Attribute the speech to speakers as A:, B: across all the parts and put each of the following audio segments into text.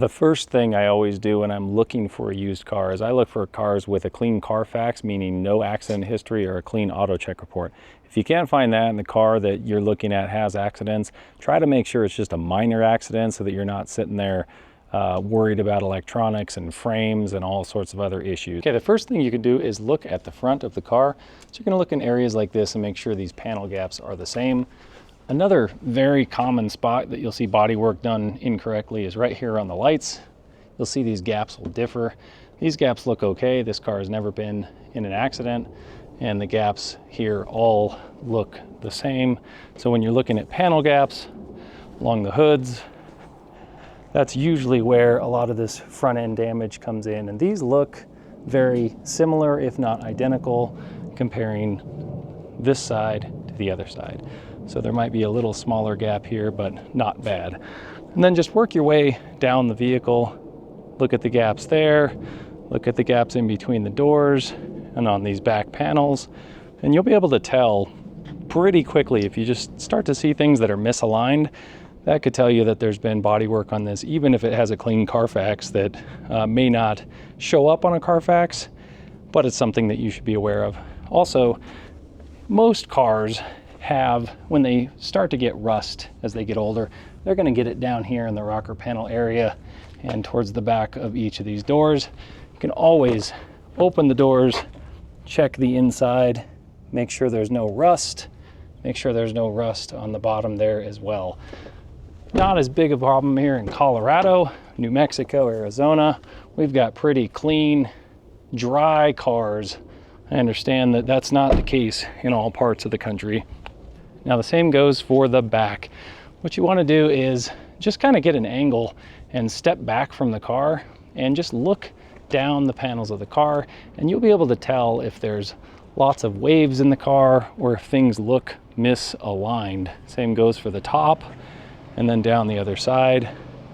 A: The first thing I always do when I'm looking for a used car is I look for cars with a clean Carfax, meaning no accident history, or a clean auto check report. If you can't find that and the car that you're looking at has accidents, try to make sure it's just a minor accident so that you're not sitting there worried about electronics and frames and all sorts of other issues. Okay, the first thing you can do is look at the front of the car. So you're going to look in areas like this and make sure these panel gaps are the same. Another very common spot that you'll see body work done incorrectly is right here on the lights. You'll see these gaps will differ. These gaps look okay. This car has never been in an accident, and the gaps here all look the same. So when you're looking at panel gaps along the hoods, that's usually where a lot of this front end damage comes in. And these look very similar, if not identical, comparing this side to the other side. So there might be a little smaller gap here, but not bad. And then just work your way down the vehicle. Look at the gaps there. Look at the gaps in between the doors and on these back panels. And you'll be able to tell pretty quickly if you just start to see things that are misaligned. That could tell you that there's been body work on this, even if it has a clean Carfax that may not show up on a Carfax, but it's something that you should be aware of. Also, most cars have, when they start to get rust as they get older, they're going to get it down here in the rocker panel area and towards the back of each of these doors. You can always open the doors, check the inside, make sure there's no rust, make sure there's no rust on the bottom there as well. Not as big a problem here in Colorado, New Mexico, Arizona. We've got pretty clean, dry cars. I understand that that's not the case in all parts of the country. Now the same goes for the back. What you want to do is just kind of get an angle and step back from the car and just look down the panels of the car, and you'll be able to tell if there's lots of waves in the car or if things look misaligned. Same goes for the top and then down the other side.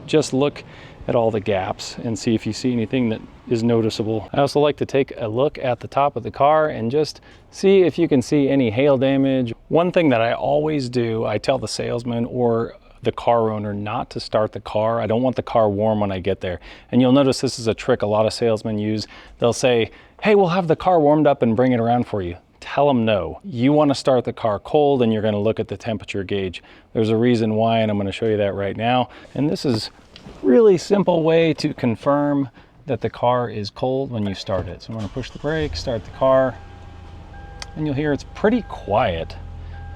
A: Just look at all the gaps and see if you see anything that is noticeable. I also like to take a look at the top of the car and just see if you can see any hail damage. One thing that I always do, I tell the salesman or the car owner not to start the car. I don't want the car warm when I get there. And you'll notice this is a trick a lot of salesmen use. They'll say, hey, we'll have the car warmed up and bring it around for you. Tell them no. You want to start the car cold, and you're going to look at the temperature gauge. There's a reason why, and I'm going to show you that right now. And this is really simple way to confirm that the car is cold when you start it. So I'm going to push the brake, start the car, and you'll hear it's pretty quiet.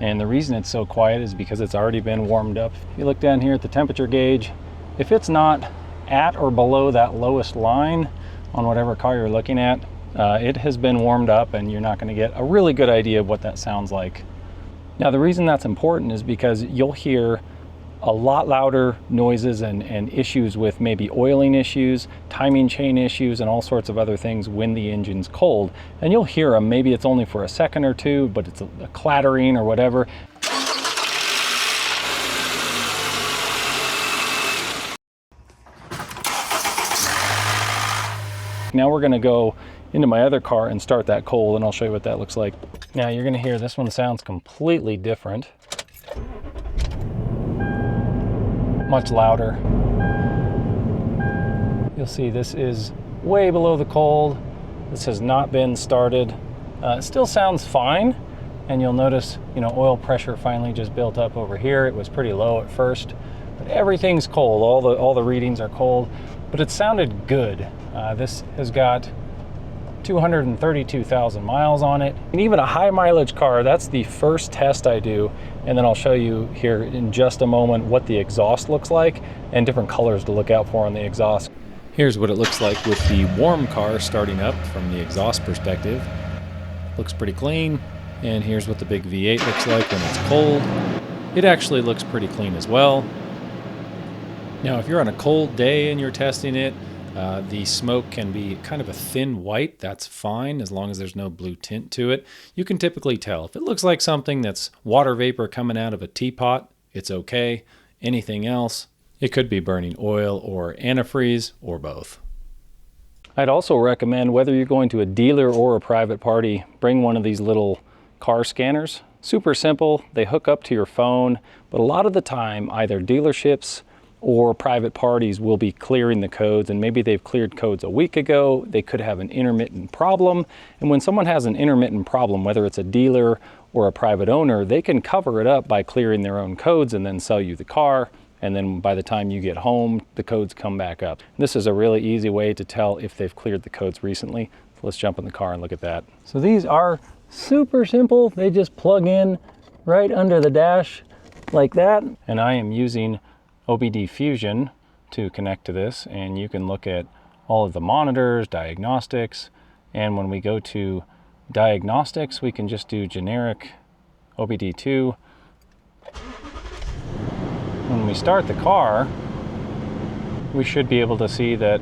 A: And the reason it's so quiet is because it's already been warmed up. If you look down here at the temperature gauge, if it's not at or below that lowest line on whatever car you're looking at, it has been warmed up, and you're not going to get a really good idea of what that sounds like. Now the reason that's important is because you'll hear a lot louder noises and issues with maybe oiling issues, timing chain issues, and all sorts of other things when the engine's cold. And you'll hear them, maybe it's only for a second or two, but it's a clattering or whatever. Now we're going to go into my other car and start that cold, and I'll show you what that looks like. Now you're going to hear this one sounds completely different. Much louder. You'll see this is way below the cold. This has not been started. It still sounds fine, and you'll notice, you know, oil pressure finally just built up over here. It was pretty low at first, but everything's cold. All the readings are cold, but it sounded good. This has got 232,000 miles on it. And even a high mileage car, that's the first test I do. And then I'll show you here in just a moment what the exhaust looks like and different colors to look out for on the exhaust. Here's what it looks like with the warm car starting up from the exhaust perspective. Looks pretty clean. And here's what the big V8 looks like when it's cold. It actually looks pretty clean as well. Now, if you're on a cold day and you're testing it, the smoke can be kind of a thin white. That's fine as long as there's no blue tint to it. You can typically tell. If it looks like something that's water vapor coming out of a teapot, it's okay. Anything else, it could be burning oil or antifreeze or both. I'd also recommend, whether you're going to a dealer or a private party, bring one of these little car scanners. Super simple. They hook up to your phone, but a lot of the time either dealerships or private parties will be clearing the codes, and maybe they've cleared codes a week ago. They could have an intermittent problem. And when someone has an intermittent problem, whether it's a dealer or a private owner, they can cover it up by clearing their own codes and then sell you the car. And then by the time you get home, the codes come back up. This is a really easy way to tell if they've cleared the codes recently. So let's jump in the car and look at that. So these are super simple. They just plug in right under the dash like that. And I am using OBDII Fusion to connect to this, and you can look at all of the monitors, diagnostics, and when we go to diagnostics, we can just do generic OBDII. When we start the car, we should be able to see that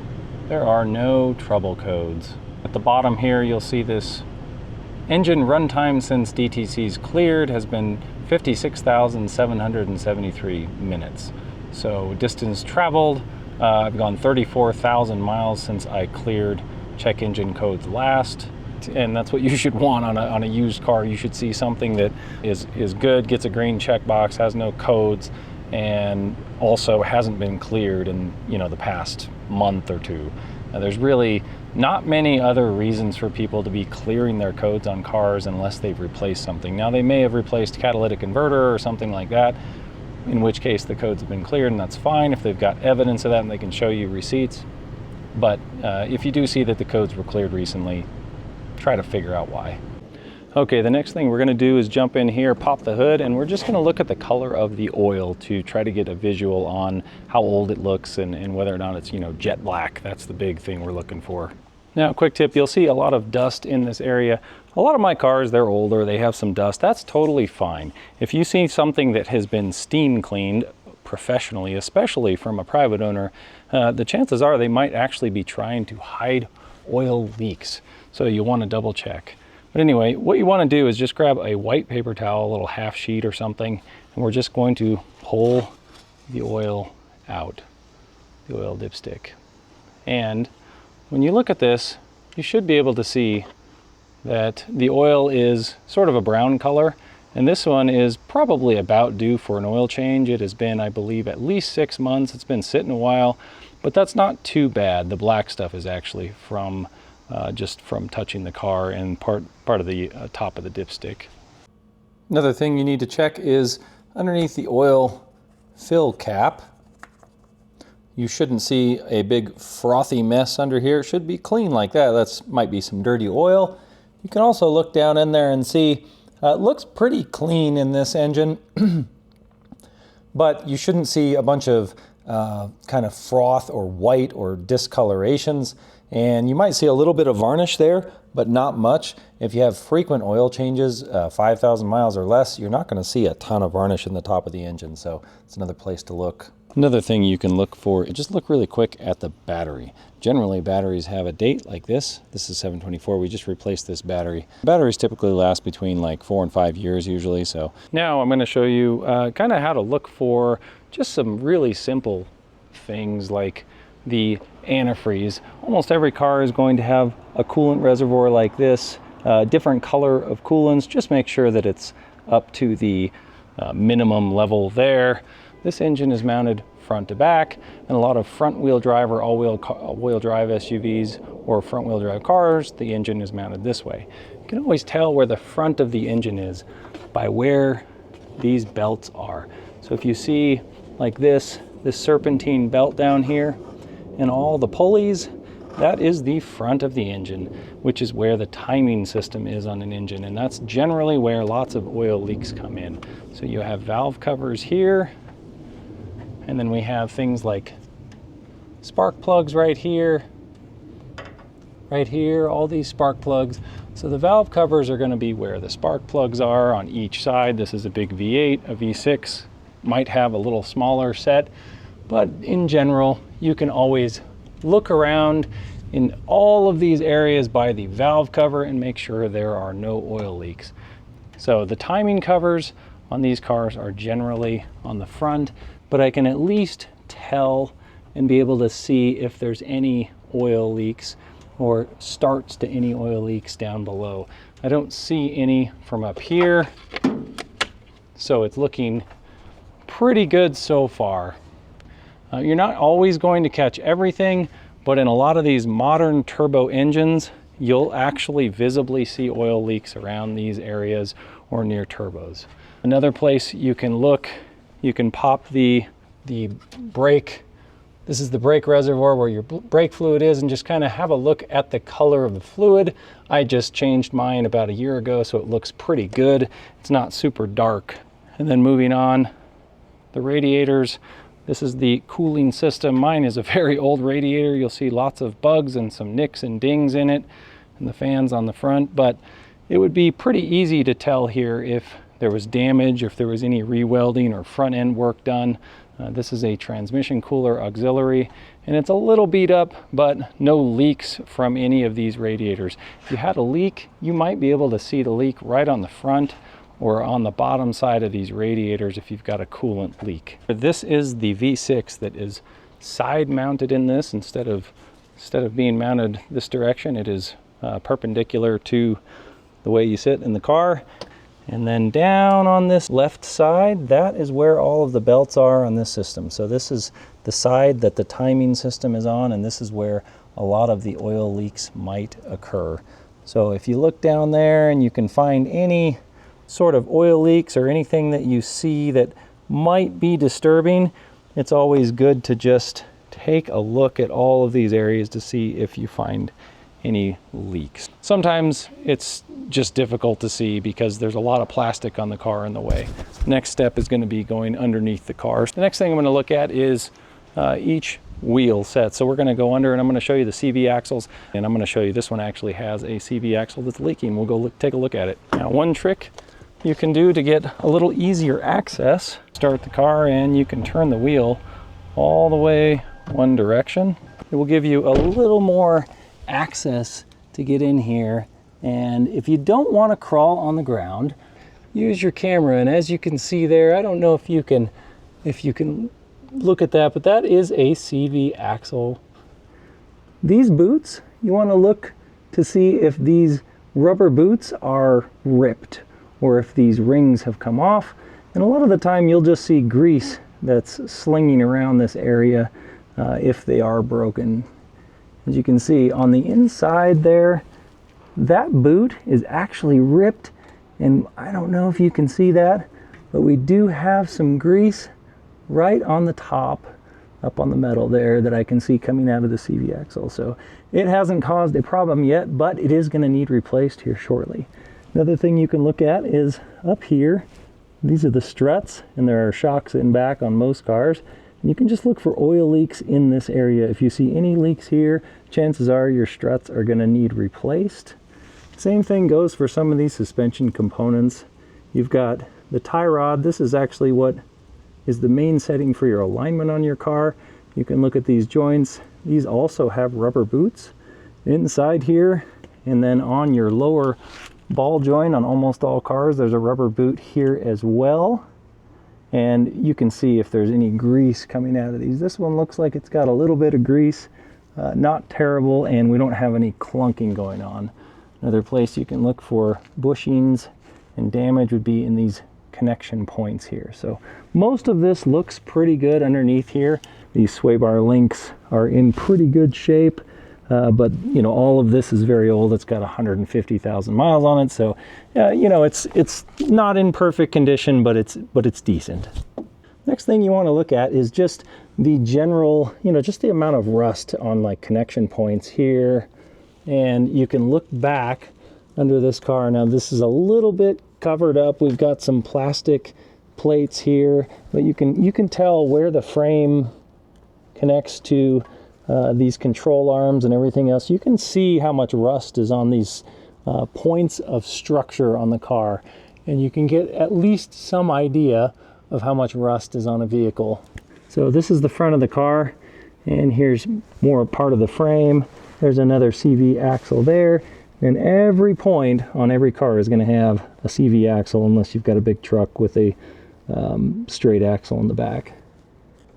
A: there are no trouble codes. At the bottom here, you'll see this engine runtime since DTC's cleared has been 56,773 minutes. So distance traveled, I've gone 34,000 miles since I cleared check engine codes last. And that's what you should want on a used car. You should see something that is good, gets a green checkbox, has no codes, and also hasn't been cleared in the past month or two. There's really not many other reasons for people to be clearing their codes on cars unless they've replaced something. Now they may have replaced catalytic converter or something like that, in which case the codes have been cleared, and that's fine if they've got evidence of that and they can show you receipts. But if you do see that the codes were cleared recently, try to figure out why. Okay, the next thing we're going to do is jump in here, pop the hood, and we're just going to look at the color of the oil to try to get a visual on how old it looks and whether or not it's jet black. That's the big thing we're looking for. Now, quick tip, you'll see a lot of dust in this area. A lot of my cars, they're older, they have some dust. That's totally fine. If you see something that has been steam cleaned professionally, especially from a private owner, the chances are they might actually be trying to hide oil leaks. So you want to double check. But anyway, what you want to do is just grab a white paper towel, a little half sheet or something, and we're just going to pull the oil out, the oil dipstick. And when you look at this, you should be able to see that the oil is sort of a brown color, and this one is probably about due for an oil change. It has been, I believe, at least 6 months. It's been sitting a while, but that's not too bad. The black stuff is actually from just from touching the car and part of the top of the dipstick. Another thing you need to check is underneath the oil fill cap. You shouldn't see a big frothy mess under here. It should be clean like that. That's might be some dirty oil. You can also look down in there and see it looks pretty clean in this engine, but you shouldn't see a bunch of kind of froth or white or discolorations. And you might see a little bit of varnish there, but not much. If you have frequent oil changes, 5,000 miles or less, you're not going to see a ton of varnish in the top of the engine. So it's another place to look. Another thing you can look for, just look really quick at the battery. Generally, batteries have a date like this. This is 724. We just replaced this battery. Batteries typically last between like 4 and 5 years usually. So now I'm going to show you kind of how to look for just some really simple things like the antifreeze. Almost every car is going to have a coolant reservoir like this, different color of coolants. Just make sure that it's up to the minimum level there. This engine is mounted front to back, and a lot of front wheel drive or all-wheel drive SUVs or front wheel drive cars, the engine is mounted this way. You can always tell where the front of the engine is by where these belts are. So if you see like this serpentine belt down here and all the pulleys, that is the front of the engine, which is where the timing system is on an engine, and that's generally where lots of oil leaks come in. So you have valve covers here, and then we have things like spark plugs right here, all these spark plugs. So the valve covers are going to be where the spark plugs are on each side. This is a big V8, a V6 might have a little smaller set, but in general, you can always look around in all of these areas by the valve cover and make sure there are no oil leaks. So the timing covers on these cars are generally on the front, but I can at least tell and be able to see if there's any oil leaks or starts to any oil leaks down below. I don't see any from up here, so it's looking pretty good so far. You're not always going to catch everything, but in a lot of these modern turbo engines, you'll actually visibly see oil leaks around these areas or near turbos. Another place you can look, you can pop the brake. This is the brake reservoir where your brake fluid is, and just kind of have a look at the color of the fluid. I just changed mine about a year ago, so it looks pretty good. It's not super dark. And then moving on, the radiators. This is the cooling system. Mine is a very old radiator. You'll see lots of bugs and some nicks and dings in it, and the fans on the front, but it would be pretty easy to tell here if there was damage, if there was any re-welding or front end work done. This is a transmission cooler auxiliary, and it's a little beat up, but no leaks from any of these radiators. If you had a leak, you might be able to see the leak right on the front or on the bottom side of these radiators if you've got a coolant leak. This is the V6 that is side mounted in this. Instead of being mounted this direction, it is perpendicular to the way you sit in the car. And then down on this left side, that is where all of the belts are on this system. So this is the side that the timing system is on, and this is where a lot of the oil leaks might occur. So if you look down there and you can find any sort of oil leaks or anything that you see that might be disturbing, it's always good to just take a look at all of these areas to see if you find any leaks. Sometimes it's just difficult to see because there's a lot of plastic on the car in the way. Next step is going to be going underneath the car. The next thing I'm going to look at is each wheel set. So we're going to go under, and I'm going to show you the CV axles, and I'm going to show you this one actually has a CV axle that's leaking. We'll go take a look at it. Now, one trick you can do to get a little easier access, start the car and you can turn the wheel all the way one direction. It will give you a little more access to get in here. And if you don't want to crawl on the ground, use your camera, and as you can see there, I don't know if you can look at that, but that is a CV axle. These boots, you want to look to see if these rubber boots are ripped or if these rings have come off. And a lot of the time you'll just see grease that's slinging around this area if they are broken. As you can see on the inside there, that boot is actually ripped, and I don't know if you can see that, but we do have some grease right on the top, up on the metal there, that I can see coming out of the CV axle. So it hasn't caused a problem yet, but it is going to need replaced here shortly. Another thing you can look at is up here. These are the struts, and there are shocks in back on most cars. And you can just look for oil leaks in this area. If you see any leaks here, chances are your struts are going to need replaced. Same thing goes for some of these suspension components. You've got the tie rod. This is actually what is the main setting for your alignment on your car. You can look at these joints. These also have rubber boots inside here, and then on your lower ball joint on almost all cars, there's a rubber boot here as well. And you can see if there's any grease coming out of these. This one looks like it's got a little bit of grease, not terrible, and we don't have any clunking going on. Another place you can look for bushings and damage would be in these connection points here. So most of this looks pretty good underneath here. These sway bar links are in pretty good shape, but you know, all of this is very old. It's got 150,000 miles on it, so you know, it's not in perfect condition, but it's decent. Next thing you want to look at is just the general, you know, just the amount of rust on like connection points here. And you can look back under this car. Now this is a little bit covered up. We've got some plastic plates here, but you can tell where the frame connects to these control arms and everything else. You can see how much rust is on these points of structure on the car, and you can get at least some idea of how much rust is on a vehicle. So this is the front of the car, and here's more part of the frame. There's another CV axle there, and every point on every car is going to have a CV axle unless you've got a big truck with a straight axle in the back.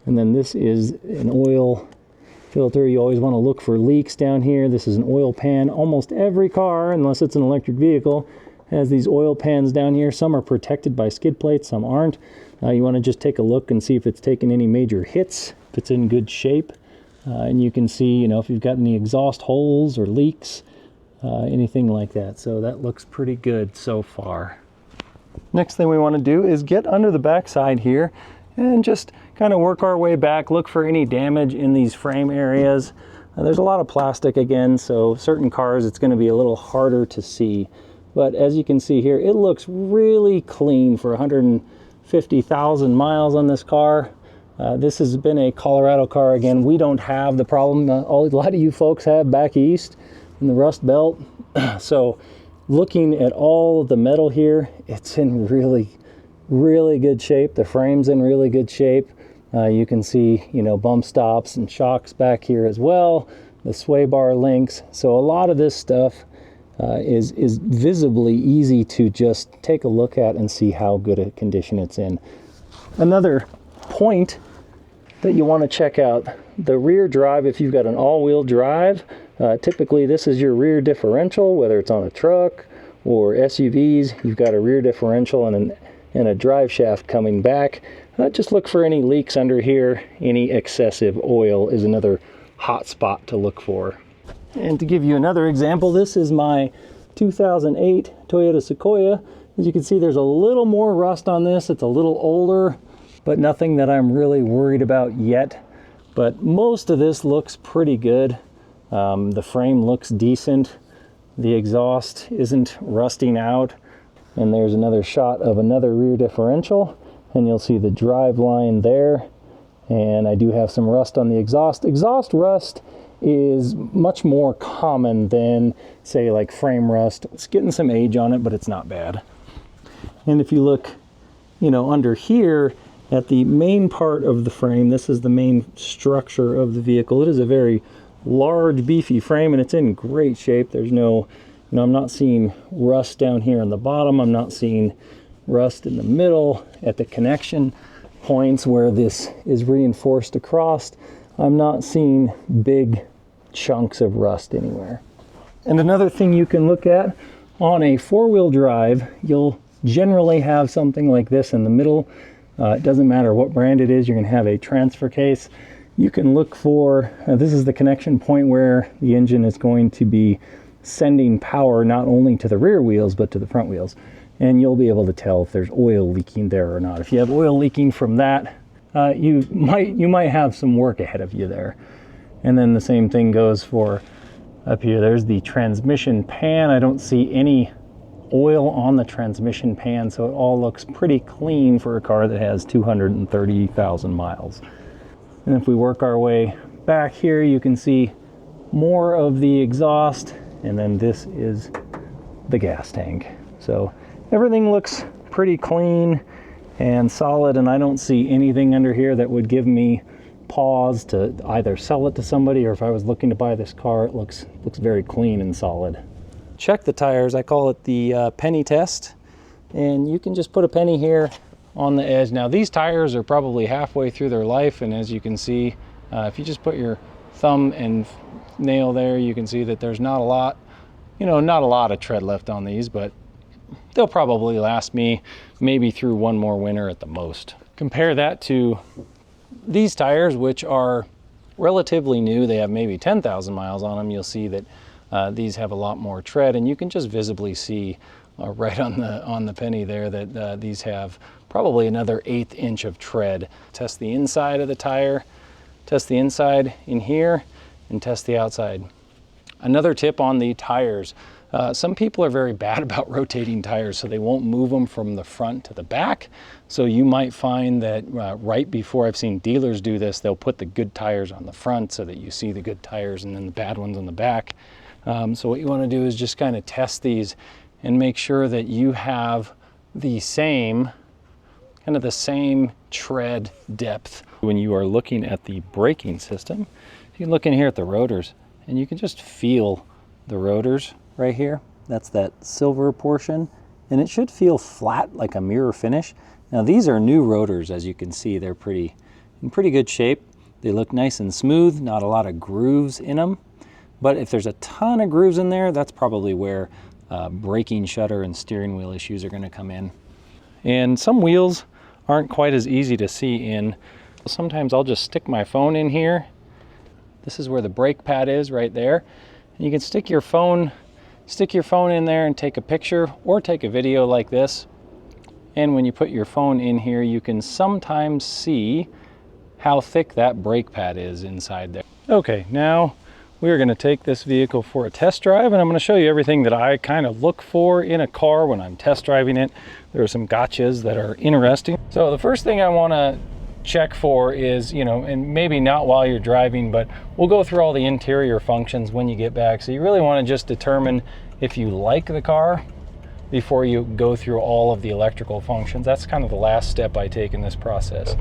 A: And then this is an oil filter. You always want to look for leaks down here. This is an oil pan. Almost every car, unless it's an electric vehicle, has these oil pans down here. Some are protected by skid plates, some aren't. You want to just take a look and see if it's taken any major hits if it's in good shape. And you can see, you know, if you've got any exhaust holes or leaks, anything like that. So that looks pretty good so far. Next thing we want to do is get under the backside here and just kind of work our way back, look for any damage in these frame areas. There's a lot of plastic again, so certain cars it's going to be a little harder to see. But as you can see here, it looks really clean for 150,000 miles on this car. This has been a Colorado car. Again, we don't have the problem a lot of you folks have back east in the Rust Belt. So looking at all of the metal here, it's in really good shape. The frame's in really good shape. You can see, you know, bump stops and shocks back here as well, the sway bar links. So a lot of this stuff is visibly easy to just take a look at and see how good a condition it's in. Another point that you want to check out, the rear drive. If you've got an all-wheel drive, typically this is your rear differential, whether it's on a truck or SUVs. You've got a rear differential and a drive shaft coming back. Just look for any leaks under here. Any excessive oil is another hot spot to look for. And to give you another example, this is my 2008 Toyota Sequoia. As you can see, there's a little more rust on this. It's a little older, but nothing that I'm really worried about yet. But most of this looks pretty good. The frame looks decent. The exhaust isn't rusting out. And there's another shot of another rear differential, and you'll see the drive line there. And I do have some rust on the exhaust. Exhaust rust is much more common than, say, like frame rust. It's getting some age on it, but it's not bad. And if you look, you know, under here at the main part of the frame, this is the main structure of the vehicle. It is a very large, beefy frame, and it's in great shape. There's no, you know, I'm not seeing rust down here on the bottom. I'm not seeing rust in the middle at the connection points where this is reinforced across. I'm not seeing big chunks of rust anywhere. And another thing you can look at on a four-wheel drive, you'll generally have something like this in the middle. It doesn't matter what brand it is, you're going to have a transfer case. You can look for, this is the connection point where the engine is going to be sending power not only to the rear wheels but to the front wheels. And you'll be able to tell if there's oil leaking there or not. If you have oil leaking from that, you might have some work ahead of you there. And then the same thing goes for up here. There's the transmission pan. I don't see any oil on the transmission pan, so it all looks pretty clean for a car that has 230,000 miles. And if we work our way back here, you can see more of the exhaust, and then this is the gas tank. So everything looks pretty clean and solid, and I don't see anything under here that would give me pause to either sell it to somebody, or if I was looking to buy this car, it looks very clean and solid. Check the tires. I call it the penny test, and you can just put a penny here on the edge. Now these tires are probably halfway through their life, and as you can see, if you just put your thumb and nail there, you can see that there's not a lot, not a lot of tread left on these, but they'll probably last me maybe through one more winter at the most. Compare that to these tires, which are relatively new. They have maybe 10,000 miles on them. You'll see that these have a lot more tread, and you can just visibly see right on the penny there that these have probably another 1/8 inch of tread. Test the inside of the tire, test the inside in here, and test the outside. Another tip on the tires, some people are very bad about rotating tires, so they won't move them from the front to the back. So you might find that right before, I've seen dealers do this, they'll put the good tires on the front so that you see the good tires and then the bad ones on the back. So what you want to do is just kind of test these and make sure that you have the same tread depth. When you are looking at the braking system, you can look in here at the rotors, and you can just feel the rotors right here. That's that silver portion, and it should feel flat like a mirror finish. Now these are new rotors, as you can see. They're in pretty good shape. They look nice and smooth, not a lot of grooves in them. But if there's a ton of grooves in there, that's probably where braking shutter and steering wheel issues are going to come in. And some wheels aren't quite as easy to see in. Sometimes I'll just stick my phone in here. This is where the brake pad is, right there. And you can stick your phone in there and take a picture or take a video like this. And when you put your phone in here, you can sometimes see how thick that brake pad is inside there. Okay, now we're going to take this vehicle for a test drive, and I'm going to show you everything that I kind of look for in a car when I'm test driving it. There are some gotchas that are interesting. So the first thing I want to check for is, and maybe not while you're driving, but we'll go through all the interior functions when you get back. So you really want to just determine if you like the car before you go through all of the electrical functions. That's kind of the last step I take in this process.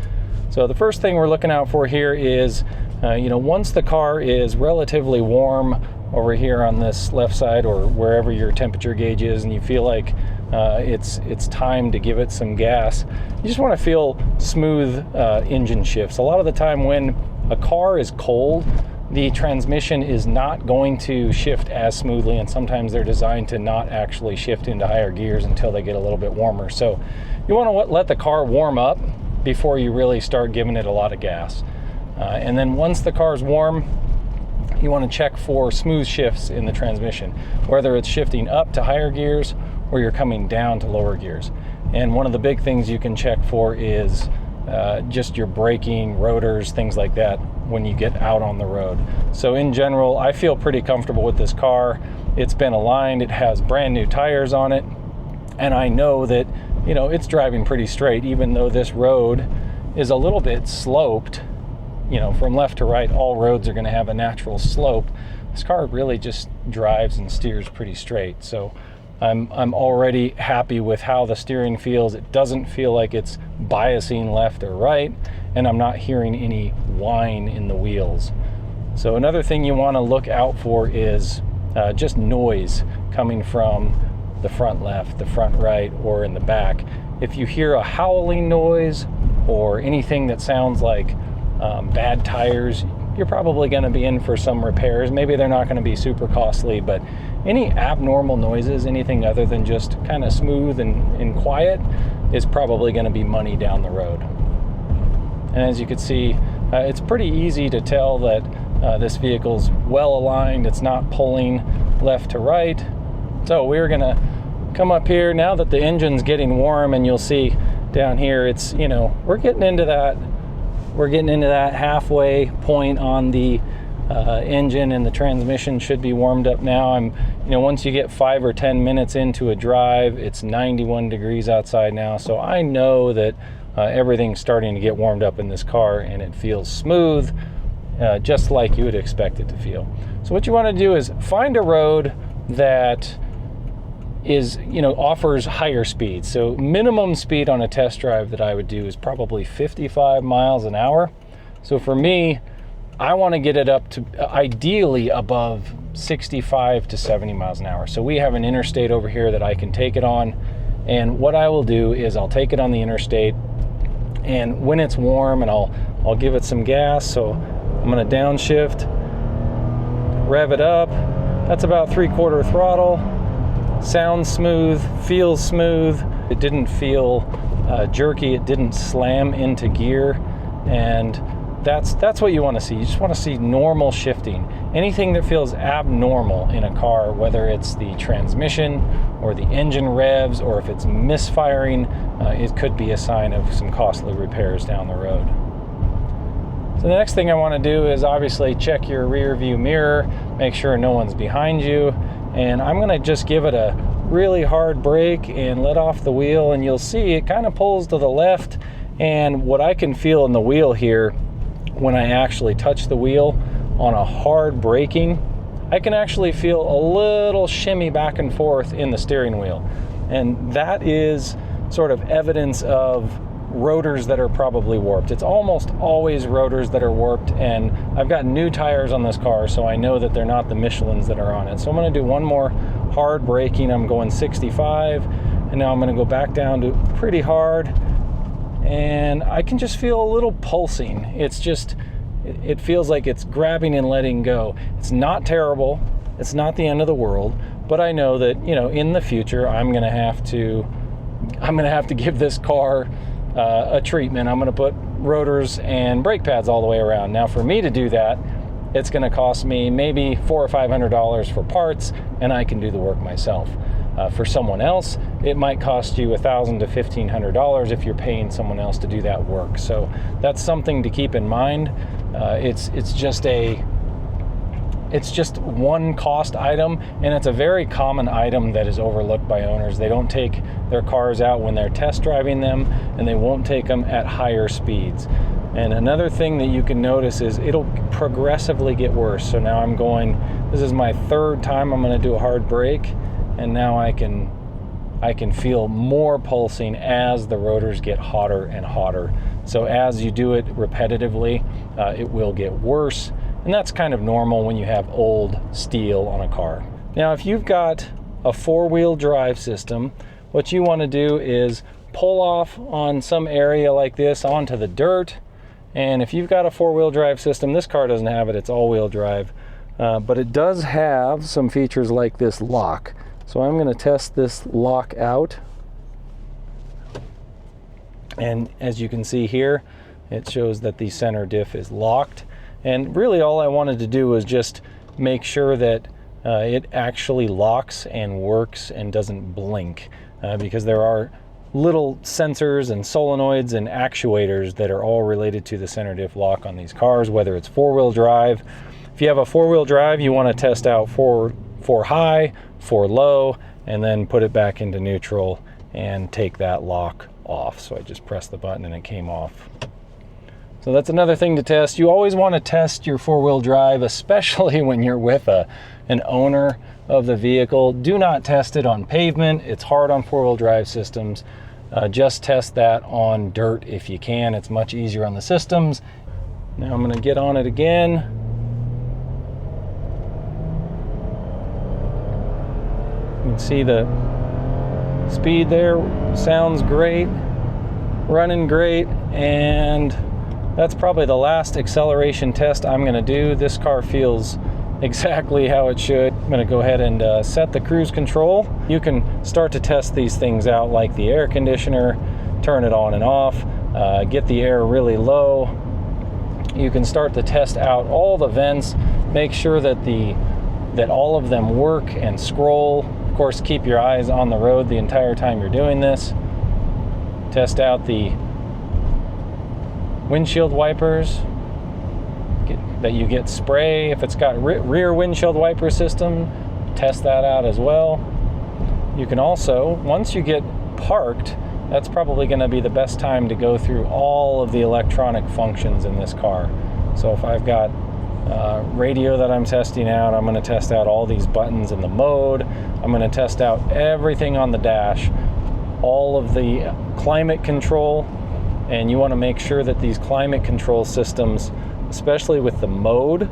A: So the first thing we're looking out for here is, once the car is relatively warm over here on this left side or wherever your temperature gauge is, and you feel like it's time to give it some gas, you just want to feel smooth engine shifts. A lot of the time when a car is cold, the transmission is not going to shift as smoothly, and sometimes they're designed to not actually shift into higher gears until they get a little bit warmer. So you want to let the car warm up before you really start giving it a lot of gas. And then once the car's warm, you want to check for smooth shifts in the transmission, whether it's shifting up to higher gears or you're coming down to lower gears. And one of the big things you can check for is just your braking, rotors, things like that when you get out on the road. So in general, I feel pretty comfortable with this car. It's been aligned, it has brand new tires on it, and I know that it's driving pretty straight, even though this road is a little bit sloped. From left to right, all roads are going to have a natural slope. This car really just drives and steers pretty straight. So I'm already happy with how the steering feels. It doesn't feel like it's biasing left or right, and I'm not hearing any whine in the wheels. So another thing you want to look out for is just noise coming from the front left, the front right, or in the back. If you hear a howling noise or anything that sounds like bad tires, you're probably going to be in for some repairs. Maybe they're not going to be super costly, but any abnormal noises, anything other than just kind of smooth and quiet, is probably going to be money down the road. And as you can see, it's pretty easy to tell that this vehicle's well aligned. It's not pulling left to right. So we're going to come up here now that the engine's getting warm, and you'll see down here, it's, we're getting into that halfway point on the engine, and the transmission should be warmed up now. Once you get 5 or 10 minutes into a drive, it's 91 degrees outside now, so I know that everything's starting to get warmed up in this car, and it feels smooth, just like you would expect it to feel. So what you want to do is find a road that is, offers higher speed. So minimum speed on a test drive that I would do is probably 55 miles an hour. So for me, I want to get it up to ideally above 65 to 70 miles an hour. So we have an interstate over here that I can take it on. And what I will do is I'll take it on the interstate, and when it's warm, and I'll give it some gas. So I'm going to downshift, rev it up. That's about 3/4 throttle. Sounds smooth, feels smooth. It didn't feel jerky. It didn't slam into gear, and that's what you want to see. You just want to see normal shifting. Anything that feels abnormal in a car, whether it's the transmission or the engine revs, or if it's misfiring, it could be a sign of some costly repairs down the road. So the next thing I want to do is obviously check your rear view mirror, make sure no one's behind you. And I'm going to just give it a really hard brake and let off the wheel, and you'll see it kind of pulls to the left. And what I can feel in the wheel here, when I actually touch the wheel on a hard braking, I can actually feel a little shimmy back and forth in the steering wheel. And that is sort of evidence of rotors that are probably warped. It's almost always rotors that are warped, and I've got new tires on this car, so I know that they're not the Michelins that are on it. So I'm going to do one more hard braking. I'm going 65, and now I'm going to go back down to pretty hard, and I can just feel a little pulsing. It's just, it feels like it's grabbing and letting go. It's not terrible. It's not the end of the world, but I know that, in the future, I'm going to have to give this car a treatment. I'm going to put rotors and brake pads all the way around. Now for me to do that, it's going to cost me maybe $400 or $500 for parts, and I can do the work myself. For someone else, it might cost you $1,000 to $1,500 if you're paying someone else to do that work. So that's something to keep in mind. It's just one cost item, and it's a very common item that is overlooked by owners. They don't take their cars out when they're test driving them, and they won't take them at higher speeds. And another thing that you can notice is it'll progressively get worse. So now this is my third time I'm going to do a hard brake, and now I can feel more pulsing as the rotors get hotter and hotter. So as you do it repetitively, it will get worse. And that's kind of normal when you have old steel on a car. Now, if you've got a four-wheel drive system, what you want to do is pull off on some area like this onto the dirt. And if you've got a four-wheel drive system, this car doesn't have it, it's all-wheel drive. But it does have some features like this lock. So I'm going to test this lock out. And as you can see here, it shows that the center diff is locked. And really all I wanted to do was just make sure that it actually locks and works and doesn't blink, because there are little sensors and solenoids and actuators that are all related to the center diff lock on these cars, whether it's four-wheel drive. If you have a four-wheel drive, you want to test out four high, four low, and then put it back into neutral and take that lock off. So I just pressed the button and it came off. So that's another thing to test. You always want to test your four-wheel drive, especially when you're with an owner of the vehicle. Do not test it on pavement. It's hard on four-wheel drive systems. Just test that on dirt if you can. It's much easier on the systems. Now I'm going to get on it again. You can see the speed there. Sounds great. Running great. And that's probably the last acceleration test I'm going to do. This car feels exactly how it should. I'm going to go ahead and set the cruise control. You can start to test these things out, like the air conditioner, turn it on and off, get the air really low. You can start to test out all the vents, make sure that all of them work and scroll. Of course, keep your eyes on the road the entire time you're doing this. Test out the windshield wipers, that you get spray. If it's got rear windshield wiper system, test that out as well. You can also, once you get parked, that's probably going to be the best time to go through all of the electronic functions in this car. So if I've got radio that I'm testing out, I'm going to test out all these buttons in the mode. I'm going to test out everything on the dash, all of the climate control. And you want to make sure that these climate control systems, especially with the mode,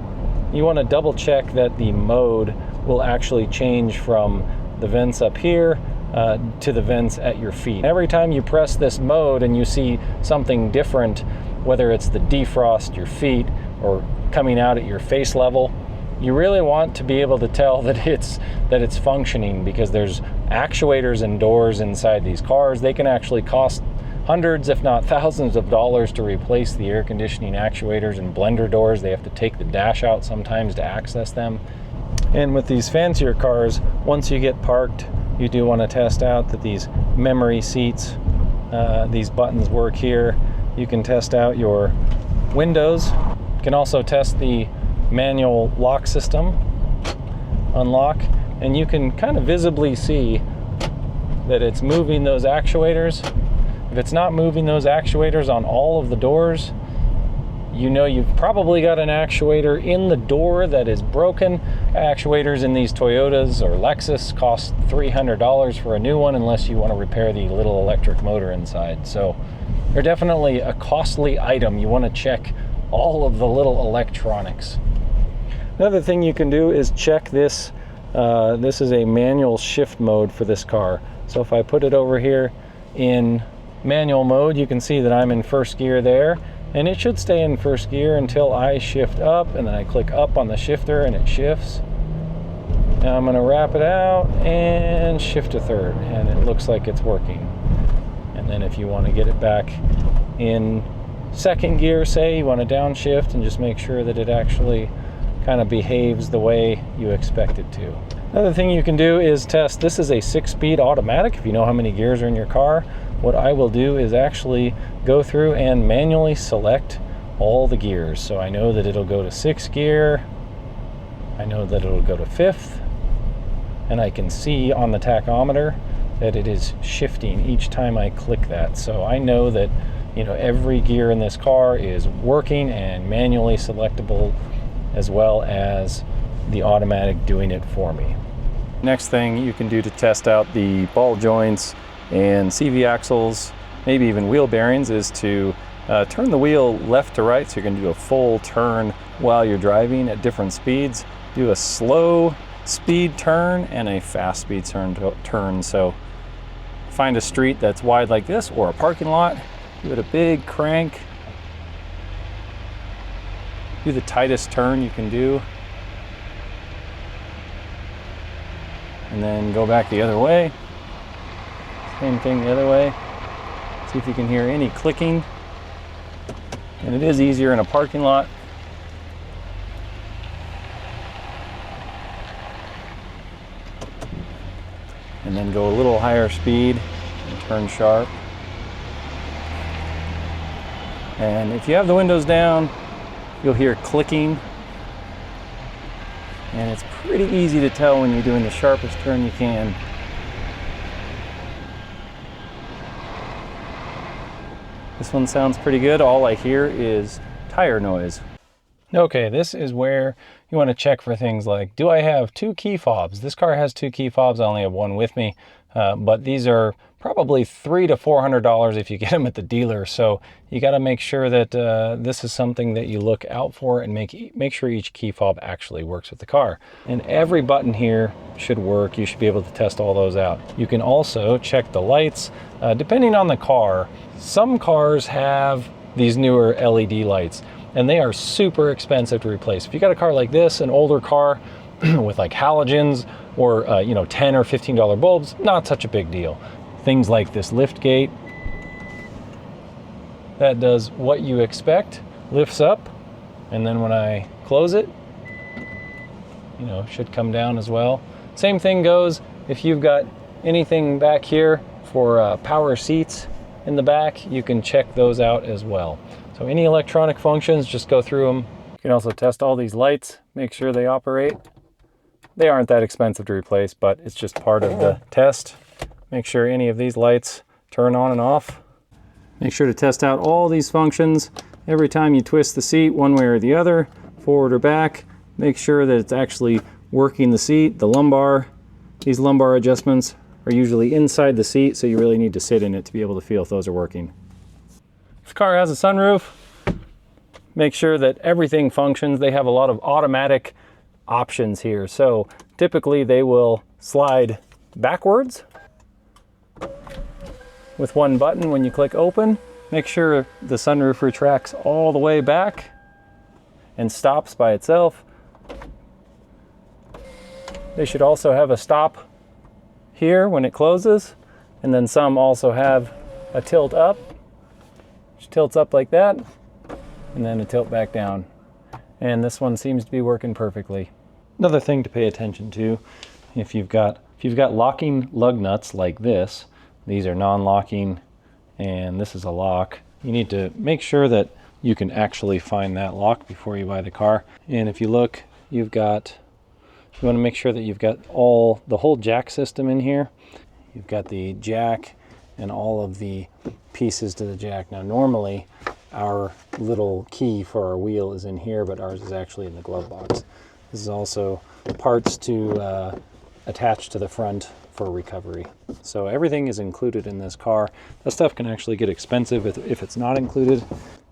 A: you want to double check that the mode will actually change from the vents up here to the vents at your feet. Every time you press this mode and you see something different, whether it's the defrost, your feet, or coming out at your face level, you really want to be able to tell that it's functioning, because there's actuators and doors inside these cars. They can actually cost hundreds, if not thousands of dollars to replace the air conditioning actuators and blender doors. They have to take the dash out sometimes to access them. And with these fancier cars, once you get parked, you do want to test out that these memory seats, these buttons work here. You can test out your windows. You can also test the manual lock system, unlock, and you can kind of visibly see that it's moving those actuators. If it's not moving those actuators on all of the doors, you know you've probably got an actuator in the door that is broken. Actuators in these Toyotas or Lexus cost $300 for a new one, unless you want to repair the little electric motor inside. So they're definitely a costly item. You want to check all of the little electronics. Another thing you can do is check this. This is a manual shift mode for this car. So if I put it over here in manual mode, you can see that I'm in first gear there, and it should stay in first gear until I shift up, and then I click up on the shifter and it shifts. Now I'm going to wrap it out and shift to third, and it looks like it's working. And then if you want to get it back in second gear, say, you want to downshift and just make sure that it actually kind of behaves the way you expect it to. Another thing you can do is test, this is a 6-speed automatic. If you know how many gears are in your car, what I will do is actually go through and manually select all the gears. So I know that it'll go to 6th gear, I know that it'll go to 5th, and I can see on the tachometer that it is shifting each time I click that. So I know that, you know, every gear in this car is working and manually selectable, as well as the automatic doing it for me. Next thing you can do to test out the ball joints and CV axles, maybe even wheel bearings, is to turn the wheel left to right, so you're going to do a full turn while you're driving at different speeds. Do a slow speed turn and a fast speed turn. So find a street that's wide like this or a parking lot, give it a big crank, do the tightest turn you can do, and then go back the other way. Same thing the other way. See if you can hear any clicking. And it is easier in a parking lot. And then go a little higher speed and turn sharp. And if you have the windows down, you'll hear clicking. And it's pretty easy to tell when you're doing the sharpest turn you can. This one sounds pretty good. All I hear is tire noise. Okay, this is where you want to check for things like, do I have 2 key fobs? This car has 2 key fobs. I only have one with me, but these are probably $300 to $400 if you get them at the dealer. So you got to make sure that this is something that you look out for, and make sure each key fob actually works with the car. And every button here should work. You should be able to test all those out. You can also check the lights. Depending on the car, some cars have these newer LED lights, and they are super expensive to replace. If you got a car like this, an older car with like halogens or you know, $10 or $15 bulbs, not such a big deal. Things like this lift gate, that does what you expect, lifts up, and then when I close it, you know, should come down as well. Same thing goes if you've got anything back here for power seats in the back, you can check those out as well. So any electronic functions, just go through them. You can also test all these lights, make sure they operate. They aren't that expensive to replace, but it's just part of the test. Make sure any of these lights turn on and off. Make sure to test out all these functions. Every time you twist the seat one way or the other, forward or back, make sure that it's actually working the seat, the lumbar. These lumbar adjustments are usually inside the seat, so you really need to sit in it to be able to feel if those are working. If the car has a sunroof, make sure that everything functions. They have a lot of automatic options here. So typically they will slide backwards with one button when you click open. Make sure the sunroof retracts all the way back and stops by itself. They should also have a stop here when it closes, and then some also have a tilt up, which tilts up like that, and then a tilt back down. And this one seems to be working perfectly. Another thing to pay attention to, if you've got locking lug nuts like this, these are non-locking and this is a lock, you need to make sure that you can actually find that lock before you buy the car. And if you look, you want to make sure that you've got the whole jack system in here. You've got the jack and all of the pieces to the jack. Now normally our little key for our wheel is in here, but ours is actually in the glove box. This is also parts to attach to the front for recovery. So everything is included in this car. That stuff can actually get expensive if it's not included.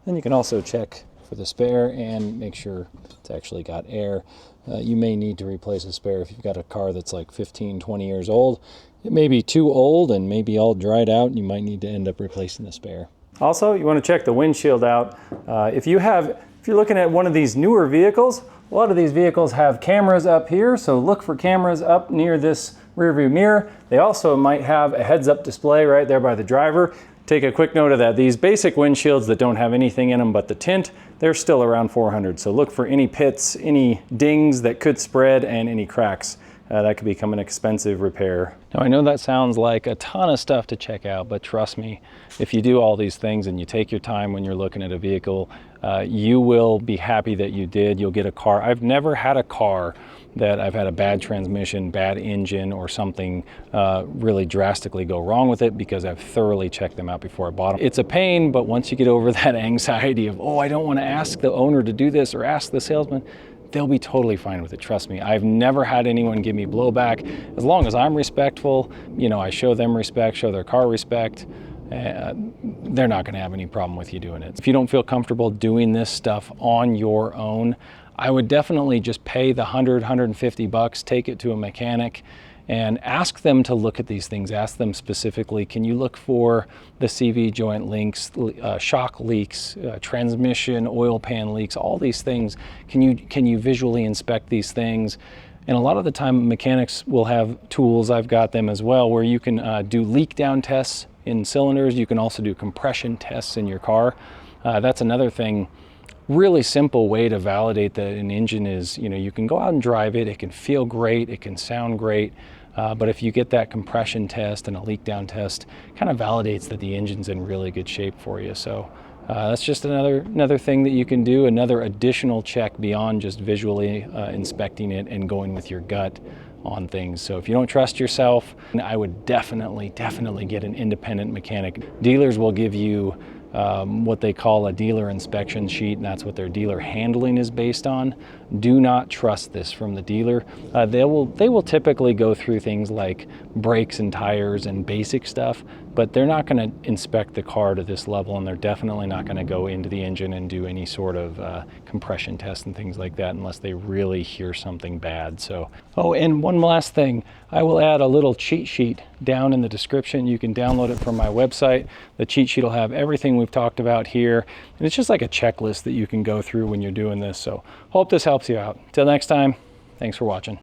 A: Then you can also check for the spare and make sure it's actually got air. You may need to replace a spare if you've got a car that's like 15, 20 years old. It may be too old and maybe all dried out, and you might need to end up replacing the spare. Also, you want to check the windshield out. If you're looking at one of these newer vehicles, a lot of these vehicles have cameras up here, so look for cameras up near this rear view mirror. They also might have a heads-up display right there by the driver. Take a quick note of that. These basic windshields that don't have anything in them but the tint, they're still around $400. So look for any pits, any dings that could spread, and any cracks. That could become an expensive repair. Now I know that sounds like a ton of stuff to check out, but trust me, if you do all these things and you take your time when you're looking at a vehicle, you will be happy that you did. You'll get a car. I've never had a car that I've had a bad transmission, bad engine, or something really drastically go wrong with it, because I've thoroughly checked them out before I bought them. It's a pain, but once you get over that anxiety of, oh, I don't want to ask the owner to do this or ask the salesman, they'll be totally fine with it, trust me. I've never had anyone give me blowback. As long as I'm respectful, you know, I show them respect, show their car respect, they're not gonna have any problem with you doing it. If you don't feel comfortable doing this stuff on your own, I would definitely just pay the $150, take it to a mechanic, and ask them to look at these things. Ask them specifically, can you look for the CV joint leaks, shock leaks, transmission, oil pan leaks, all these things. Can you visually inspect these things? And a lot of the time mechanics will have tools, I've got them as well, where you can do leak down tests in cylinders. You can also do compression tests in your car. That's another thing. Really simple way to validate that an engine is, you know, you can go out and drive it, it can feel great, it can sound great, but if you get that compression test and a leak down test, kind of validates that the engine's in really good shape for you. So that's just another thing that you can do, another additional check beyond just visually inspecting it and going with your gut on things. So if you don't trust yourself, I would definitely get an independent mechanic. Dealers will give you what they call a dealer inspection sheet, and that's what their dealer handling is based on. Do not trust this from the dealer. They will typically go through things like brakes and tires and basic stuff, but they're not going to inspect the car to this level, and they're definitely not going to go into the engine and do any sort of compression test and things like that unless they really hear something bad. So, oh, and one last thing, I will add a little cheat sheet down in the description. You can download it from my website. The cheat sheet will have everything we've talked about here, and it's just like a checklist that you can go through when you're doing this. So hope this helps you out. Till next time, thanks for watching.